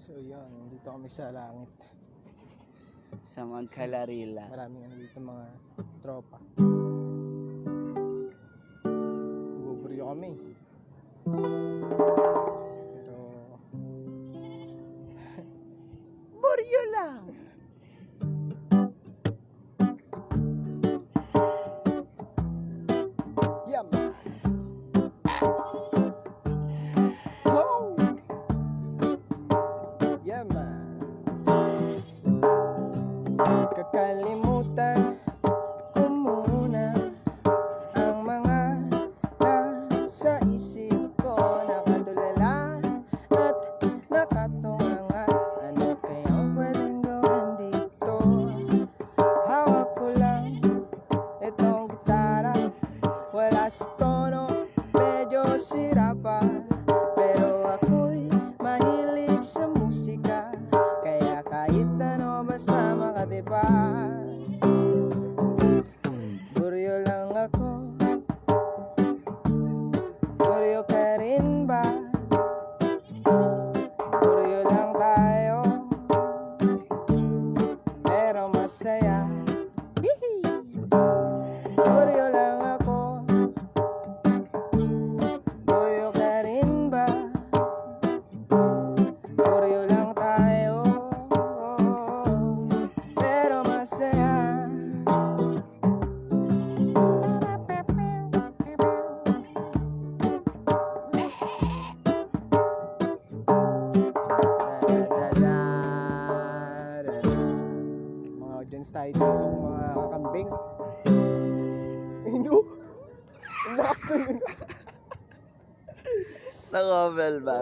So yun, dito kami sa langit. Sa Mount Calarila. Maraming ano dito mga tropa. Buburyo kami. Pero Buryo lang! yum! Oh! Yeah man! Kakalimutan ko muna ang mga nasa isip ko. Nakatulala at nakatunganga. Ano kayang pwedeng gawin dito? Hawak ko lang itong gitara. Wala sa tono, medyo sira pa. Pero ako'y mahilig sa musika. Kaya kahit ano basta makatipad. Buryo lang ako. Buryo ka rin ba? Buryo lang tayo, pero masaya. Hihi! Buryo lang ako. Buryo ka rin ba? Buryo lang tayo, pero masaya. Mga audience tayo dito, mga kakambing. Hindi, ang lakas na yun. Nakobel ba?